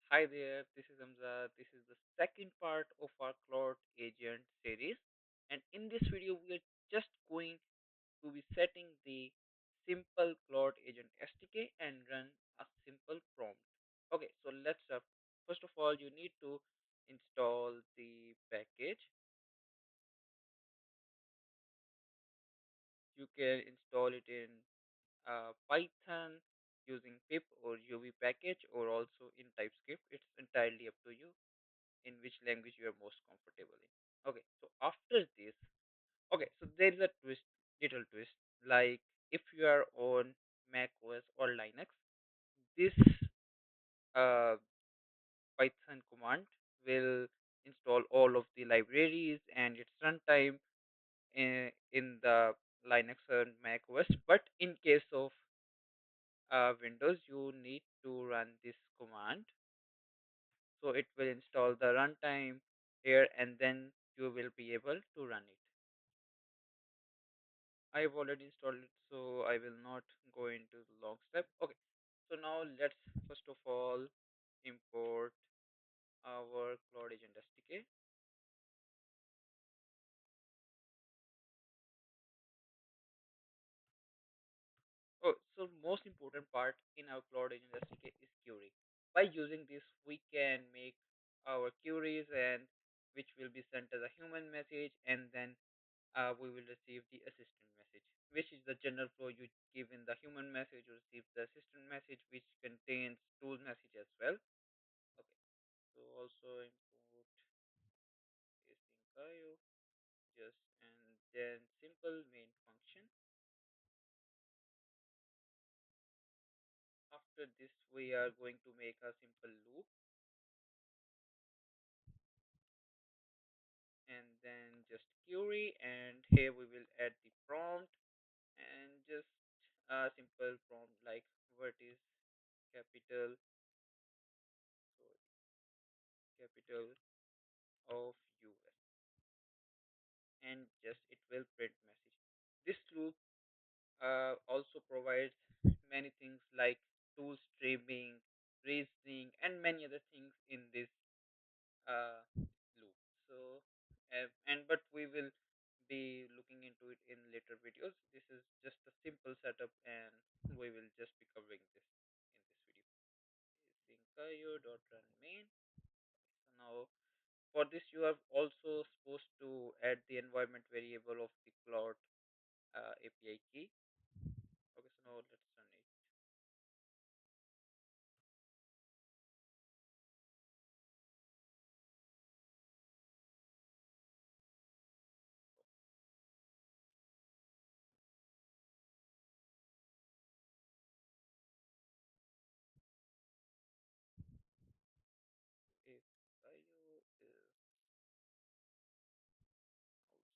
Hi there, this is Hamza. This is the second part of our Claude Agent series. And in this video, we are just going to be setting the simple Claude Agent SDK and run a simple prompt. Okay, so let's start. First of all, you need to install the package. You can install it in Python using pip or UV package or also in TypeScript. It's entirely up to you in which language you are most comfortable in. Okay, so after this, okay, so there is a twist, little twist. Like if you are on Mac OS or Linux, this uh, Python command will install all of the libraries and its runtime in the Linux and Mac OS. But in case of Windows, you need to run this command. So it will install the runtime here and then you will be able to run it. I've already installed it, so I will not go into the long step. Okay, so now let's first of all import our Cloud Agent SDK. Oh, so most important part in our Cloud Agent SDK is query. By using this, we can make our queries and which will be sent as a human message, and then we will receive the assistant message, which is the general flow you give in the human message, you receive the assistant message, which contains tool message as well. Okay, so also import async just and then simple main function. After this, we are going to make a simple loop and then just query, and here we will add the prompt and just a simple prompt like what is capital, sorry, capital of US, and just it will print message. This loop also provides many things like tool streaming, reasoning, and many other things in this loop. So, and but we will be looking into it in later videos. This is just a simple setup, and we will just be covering this in this video. Sync.io.run main. So now for this, you are also supposed to add the environment variable of the Cloud API key. Okay, so now let's run it. If IO is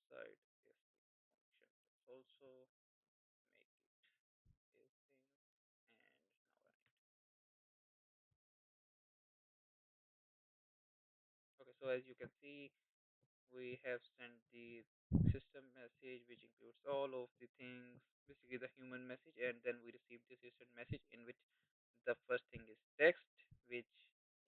outside async function, let's also make it async and now run it. Okay, so as you can see, we have sent the system message which includes all of the things, basically the human message, and then we receive the system message in which the first thing is text, which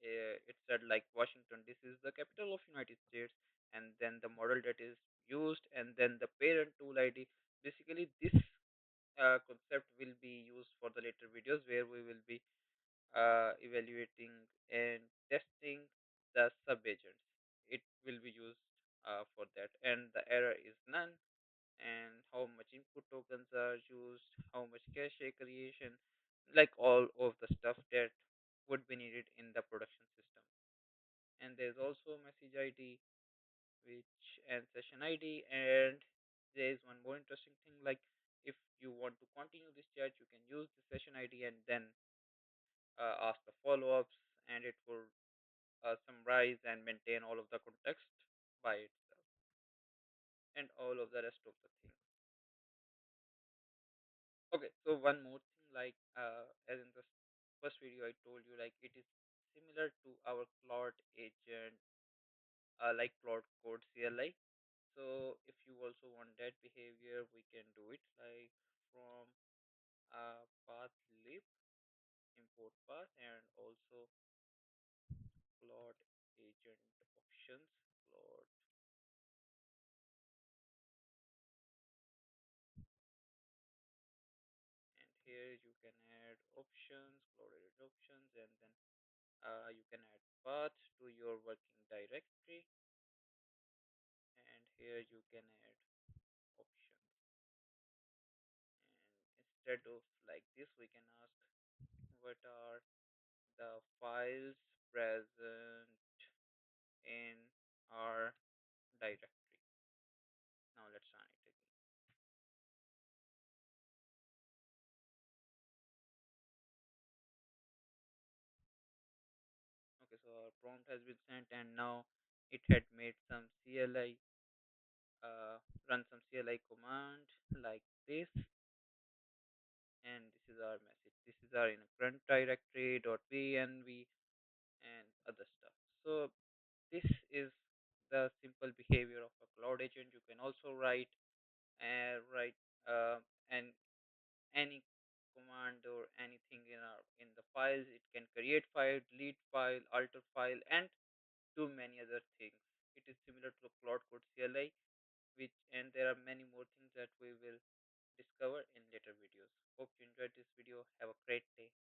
it said like Washington, this is the capital of United States, and then the model that is used, and then the parent tool ID. Basically, this concept will be used for the later videos where we will be evaluating and testing the sub-agents. It will be used for that, and the error is none, and how much input tokens are used, how much cache creation, like all of the stuff that would be needed in the production system. And there's also message ID, which and session ID, and there is one more interesting thing like if you want to continue this chat, you can use the session ID and then ask the follow-ups, and it will summarize and maintain all of the context by itself and all of the rest of the things. Okay, so one more thing, like as in the first video, I told you like it is similar to our Claude agent, like Claude Code CLI. So if you also want that behavior, we can do it like from path lib import path and also Agent options, Claude, and here you can add options, Claude Agent options, and then you can add path to your working directory, and here you can add options. And instead of like this, we can ask what are the files present in our directory. Now let's run it again. Okay, so our prompt has been sent, and now it had made some CLI, run some CLI command like this, and this is our message. This is our in current directory .env and other stuff. So this is the simple behavior of a cloud agent. You can also write and any command or anything in the files. It can create file, delete file, alter file, and do many other things. It is similar to Cloud Code CLI, which and there are many more things that we will discover in later videos. Hope you enjoyed this video. Have a great day.